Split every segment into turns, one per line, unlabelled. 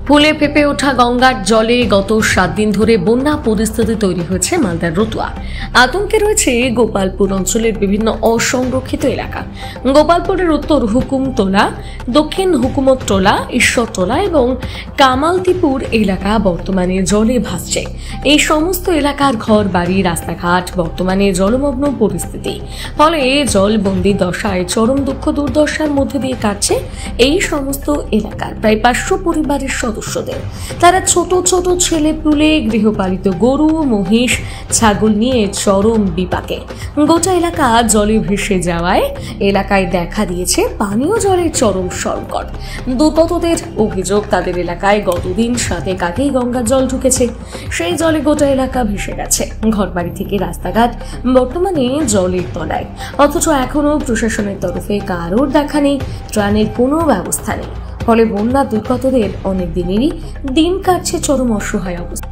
ফুলে ফেপে ওঠা গঙ্গার জলে গত 7 দিন ধরে বন্যা পরিস্থিতি তৈরি হয়েছে মালদার রতুয়া। আতঙ্কে রয়েছে গোপালপুর অঞ্চলের বিভিন্ন অসংরক্ষিত এলাকা। গোপালপুরের উত্তর হুকুমটোলা, দক্ষিণ হুকুমতটোলা, ঈশ্বরটোলা এবং কামালতিপুর এলাকা বর্তমানে জলে ভাসছে। এই সমস্ত এলাকার ঘর বাড়ি রাস্তাঘাট বর্তমানে জলমগ্ন পরিস্থিতি, ফলে জলবন্দি দশায় চরম দুঃখ দুর্দশার মধ্যে দিয়ে কাটছে এই সমস্ত এলাকার প্রায় 500 পরিবারের সদস্যদের। তারা ছোট ছোট ছেলে পুলে, গৃহপালিত গরু মহিষ ছাগল নিয়ে চরম বিপাকে। গোটা এলাকা জলে ভেসে যাওয়ায় এলাকায় দেখা দিয়েছে পানীয় জলের চরম সংকট। দুর্গতদের অভিযোগ, তাদের এলাকায় গতদিন 7 আগেই গঙ্গার জল ঢুকেছে। সেই জলে গোটা এলাকা ভেসে গেছে, ঘরবাড়ি থেকে রাস্তাঘাট বর্তমানে জলের তলায়। অথচ এখনো প্রশাসনের তরফে কারোর দেখা নেই, ত্রাণের কোনো ব্যবস্থা নেই। ফলে বন্যা দুর্গতদের অনেক দিনেরই দিন কাটছে চরম অসহায় অবস্থা।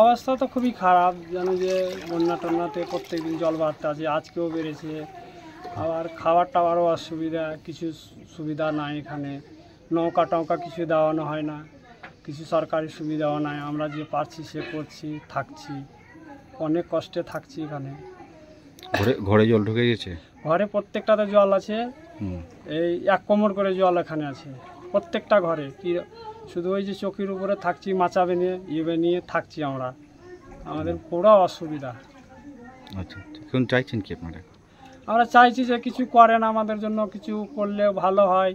অবস্থা তো খুবই খারাপ, জানো যে বন্যা টন্যাতে প্রত্যেকদিন জল বাড়তে আছে, আজকেও বেড়েছে। আবার খাবার টাবারও অসুবিধা, কিছু সুবিধা নাই এখানে। নৌকা টৌকা কিছু দেওয়ানো হয় না, কিছু সরকারি সুবিধাও নাই। আমরা যে পারছি সে করছি, থাকছি, অনেক কষ্টে থাকছি এখানে।
ঘরে জল ঢুকে গেছে,
ঘরে প্রত্যেকটাতে জল আছে। এই 1 কোমর করে জল এখানে আছে প্রত্যেকটা ঘরে। কি শুধু ওই যে চৌকির উপরে থাকছি, মাচাবে নিয়ে থাকছি আমরা। আমাদের পুরো অসুবিধা।
আচ্ছা, এখন চাইছেন কি আপনারা?
আমরা চাইছি যে কিছু করেন আমাদের জন্য, কিছু করলে ভালো হয়।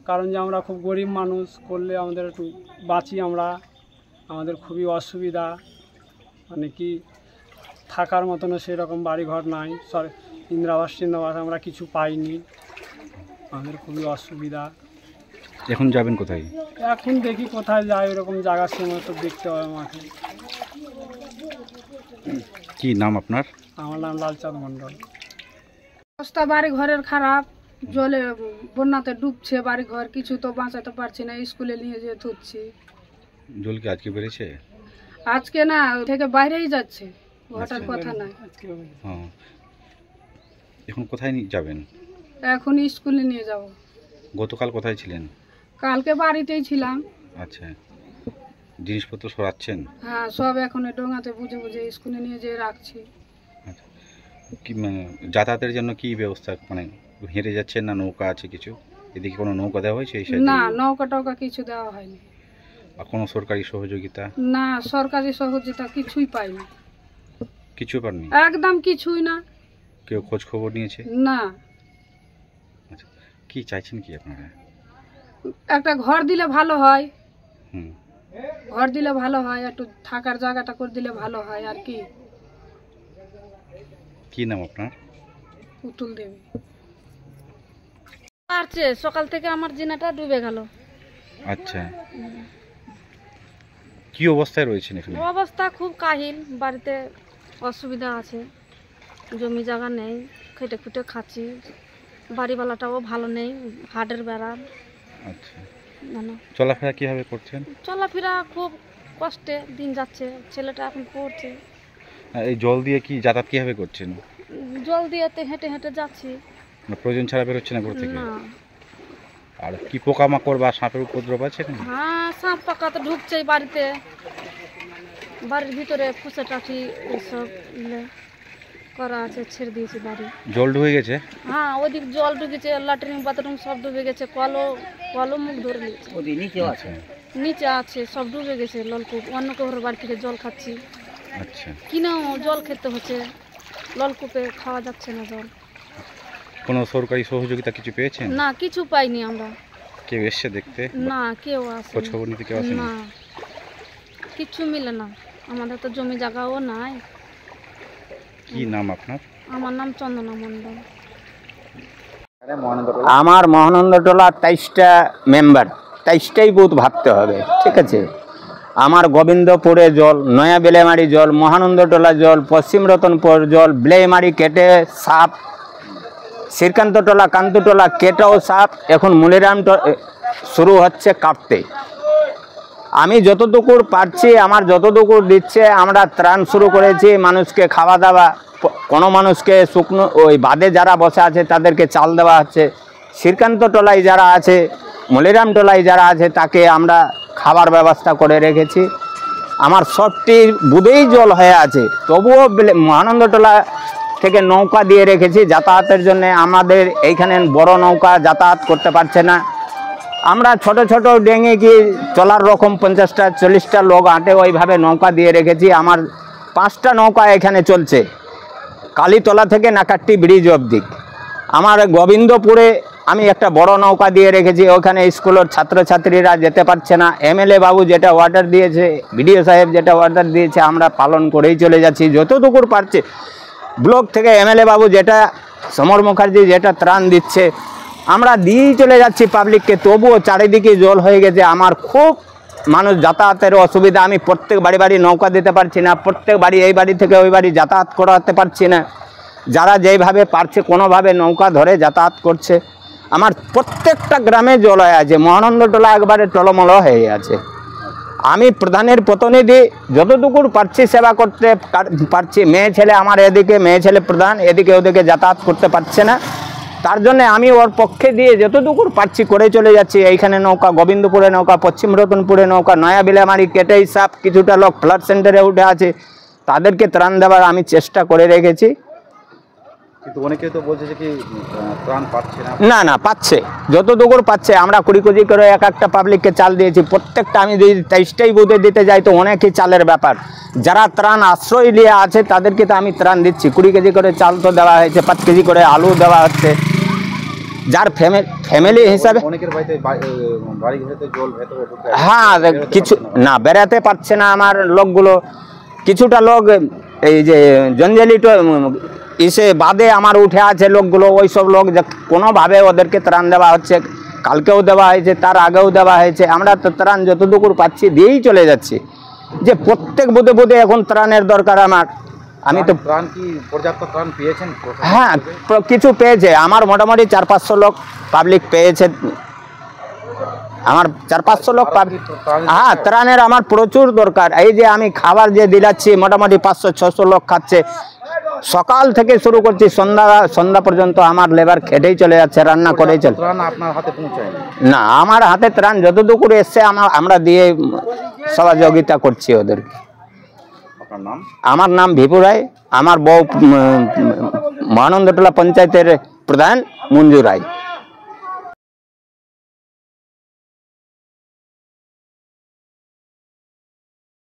কারণ যে আমরা খুব গরিব মানুষ, করলে আমাদের একটু বাঁচি আমরা। আমাদের খুবই অসুবিধা, মানে কি থাকার মতনও সেরকম বাড়িঘর নাই। ইন্দিরাবাস আমরা কিছু পাইনি, আমাদের খুবই অসুবিধা।
এখন যাবেন কোথায়?
এখন দেখি কোথায় যাই, এরকম জায়গা সময় তো দেখতে হবে আমাকে।
কি নাম আপনার?
আমার নাম লালচাঁদ মণ্ডল।
অবস্থা বাড়ি ঘরের খারাপ, জলে বন্যাতে ডুবছে বাড়ি ঘর, কিছু তো বাঁচাতে পারছি না। স্কুলে নিয়ে যেয়ে ধুচ্ছি।
জল কি আজকে বেড়েছে?
আজকে না, থেকে বাইরেই যাচ্ছে, ঘটার কথা নাই।
হ্যাঁ, এখন কোথায় যাবেন?
এখন স্কুলে নিয়ে যাব।
গতকাল কোথায় ছিলেন?
কালকে বাড়িতেই ছিলাম।
আচ্ছা, জিনিসপত্র সরাচ্ছেন?
হ্যাঁ, সব এখন ডোঙাতে বুঝে বুঝে স্কুলে নিয়ে যেয়ে রাখছি।
আচ্ছা, কি যাতায়াতের জন্য কি ব্যবস্থা, মানে হেঁটে যাচ্ছেন না নৌকা আছে কিছু? এদিকে কোনো নৌকা দেওয়া হয়েছে এই সাইডে?
না, নৌকা টৌকা কিছু দেওয়া হয়নি।
আর কোনো সরকারি সহযোগিতা?
না, সরকারি সহযোগিতা কিছুই পাইনি।
কিছু পাননি?
একদম কিছুই না।
কেউ খোঁজ খবর নিয়েছে?
না।
আচ্ছা, কি চাইছেন কি আপনারা?
একটা ঘর দিলে ভালো হয়।
হুম,
ঘর দিলে ভালো হয়, একটু থাকার জায়গাটা করে দিলে ভালো হয়। আর কি?
কি নাম আপনার?
পুতুল দেবী।
পারছে, সকাল থেকে আমার জিনাটা ডুবে গেল।
আচ্ছা, কি অবস্থায় রয়েছেন এখানে?
অবস্থা খুব কাহিল, বাড়িতে অসুবিধা আছে, জমি জায়গা নেই, খেটে খুটে খাচ্ছি। বাড়িওয়ালাটাও ভালো নেই, হাটের বেড়া।
আচ্ছা, চলাফেরা কিভাবে করছেন?
চলাফেরা খুব কষ্টে দিন যাচ্ছে, ছেলেটা এখন পড়ছে।
এই জল দিয়ে কি যাতায়াত কিভাবে করছেন?
জল দিয়ে হেঁটে হেঁটে যাচ্ছি।
প্রয়োজন ছাড়া বেরোচ্ছে না ঘর থেকে?
না।
আর কি পোকামাকড় বা সাপের উপদ্রব আছে?
হ্যাঁ, সাপ পাকা তো ঢুকছেই বাড়িতে, বাড়ির ভিতরে ফুসে টাঠি এসব করা আছে, ছেড়ে দিয়েছি বাড়ি।
জল ঢুকে গেছে?
হ্যাঁ, ওদিক জল ঢুকেছে, ল্যাট্রিন বাথরুম সব ডুবে গেছে। কলও মুখ ধরে নিয়েছে, নিচে আছে, সব ডুবে গেছে। নলকূপ অন্য কারোর বাড়ি থেকে জল খাচ্ছি।
আচ্ছা,
কিনেও জল খেতে হচ্ছে, নলকূপে খাওয়া যাচ্ছে না জল।
কোনো সরকারি সহযোগিতা কিছু পেয়েছেন?
না, কিছু পাইনি আমরা।
কেউ এসছে দেখতে?
না, কেউ আসে
খোঁজ খবর নিতে কেউ আসে
না, কিছু মিলে না। আমাদের তো জমি জায়গাও নাই।
কি নাম আপনার?
আমার নাম চন্দনা মণ্ডল।
আমার মহানন্দটোলা 23টা মেম্বার, 23টাই বুথ ভাবতে হবে, ঠিক আছে। আমার গোবিন্দপুরে জল, নয়া বেলেমারি জল, মহানন্দটোলা জল, পশ্চিম রতনপুর জল, বেলেমারি কেটে সাপ, শ্রীকান্তটোলা কান্তটোলা কেটেও সাপ, এখন মুলিরাম শুরু হচ্ছে কাঁপতে। আমি যতটুকুর পারছি, আমার যতটুকু দিচ্ছে, আমরা ত্রাণ শুরু করেছি, মানুষকে খাওয়া দাওয়া, কোনো মানুষকে শুকনো ওই বাদে যারা বসে আছে তাদেরকে চাল দেওয়া হচ্ছে, শ্রীকান্তটোলায় যারা আছে, মলিরাম টোলায় যারা আছে তাকে আমরা খাবার ব্যবস্থা করে রেখেছি। আমার সবটি বুধেই জল হয়ে আছে, তবুও মহানন্দটোলা থেকে নৌকা দিয়ে রেখেছি যাতায়াতের জন্য। আমাদের এইখানে বড় নৌকা যাতায়াত করতে পারছে না, আমরা ছোট ছোট ডেঙে কি চলার রকম 50টা 40টা লোক আঁটে ওইভাবে নৌকা দিয়ে রেখেছি। আমার 5টা নৌকা এখানে চলছে, কালীতলা থেকে নাকাট্টি ব্রিজ অবধি। আমার গোবিন্দপুরে আমি একটা বড় নৌকা দিয়ে রেখেছি, ওখানে স্কুলের ছাত্রছাত্রীরা যেতে পারছে না। এমএলএ বাবু যেটা অর্ডার দিয়েছে, বিডিও সাহেব যেটা অর্ডার দিয়েছে, আমরা পালন করেই চলে যাচ্ছি যতটুকুর পারছে। ব্লক থেকে এমএলএ বাবু যেটা, সমর মুখার্জি যেটা ত্রাণ দিচ্ছে, আমরা দিয়েই চলে যাচ্ছি পাবলিককে। তবুও চারিদিকে জল হয়ে গেছে, আমার খুব মানুষ যাতায়াতের অসুবিধা। আমি প্রত্যেক বাড়ি বাড়ি নৌকা দিতে পারছি না, প্রত্যেক বাড়ি এই বাড়ি থেকে ওই বাড়ি যাতায়াত করাতে পারছি না। যারা যেইভাবে পারছে কোনোভাবে নৌকা ধরে যাতায়াত করছে। আমার প্রত্যেকটা গ্রামে জল হয়ে আছে, মহানন্দটোলা একবারে টলমল হয়ে আছে। আমি প্রধানের প্রতিনিধি, যতটুকুর পারছি সেবা করতে পারছি। মেয়ে ছেলে আমার এদিকে, মেয়ে ছেলে প্রধান এদিকে ওদিকে যাতায়াত করতে পারছে না, তার জন্য আমি ওর পক্ষে দিয়ে যতটুকুর পারছি করে চলে যাচ্ছি। এইখানে নৌকা, গোবিন্দপুরে নৌকা, পশ্চিম রতনপুরে নৌকা, নয়া বেলেমারি কেটেই সাপ, কিছুটা লোক ফ্লাড সেন্টারে উঠে আছে, তাদেরকে ত্রাণ দেওয়ার আমি চেষ্টা করে রেখেছি।
কিন্তু অনেকে তো বলছে যে কি ত্রাণ পাচ্ছে না।
না না, পাচ্ছে, যতটুকুর পাচ্ছে। আমরা কুড়ি কেজি করে এক একটা পাবলিককে চাল দিয়েছি। প্রত্যেকটা আমি যদি 23টাই বুথে দিতে যাই তো অনেকই চালের ব্যাপার। যারা ত্রাণ আশ্রয় নিয়ে আছে তাদেরকে তো আমি ত্রাণ দিচ্ছি। 20 কেজি করে চাল তো দেওয়া হয়েছে, 5 কেজি করে আলু দেওয়া হচ্ছে। যার ফ্যামিলি হিসাবে
অনেকের বাড়িতে বাড়ি ঘরেতে জল ভেতরে ঢুকে,
হ্যাঁ, কিছু না বেড়াতে পারছে না আমার লোকগুলো। কিছুটা লোক এই যে জঞ্জালি ইসে বাদে আমার উঠে আছে লোকগুলো, ওই সব লোক কোনোভাবে ওদেরকে ত্রাণ দেওয়া হচ্ছে। কালকেও দেওয়া হয়েছে, তার আগেও দেওয়া হয়েছে। আমরা তো ত্রাণ যতটুকুর পাচ্ছি দিয়েই চলে যাচ্ছি। যে প্রত্যেক বুধে বুধে এখন ত্রাণের দরকার আমার। আমি তো
ত্রাণ কি পর্যাপ্ত ত্রাণ পেয়েছেন?
হ্যাঁ, কিছু পেয়েছে। আমার মোটামুটি 400-500 লোক পাবলিক পেয়েছে। আমার 400-500 লোক হ্যাঁ, ত্রাণের আমার প্রচুর দরকার। এই যে আমি খাবার যে দিলাচ্ছি, মোটামুটি 500-600 লোক খাচ্ছে। সকাল থেকে শুরু করছি, সন্ধ্যা পর্যন্ত আমার লেবার খেটেই চলে যাচ্ছে, রান্না করেই চলে।
আপনার হাতে পৌঁছায়
না, আমার হাতে ত্রাণ যতটুকু এসছে আমরা দিয়ে সহযোগিতা করছি ওদেরকে।
আপনার নাম?
আমার নাম ভিপু রায়। আমার বউ মহানন্দটোলা পঞ্চায়েতের প্রধান মঞ্জু রায়।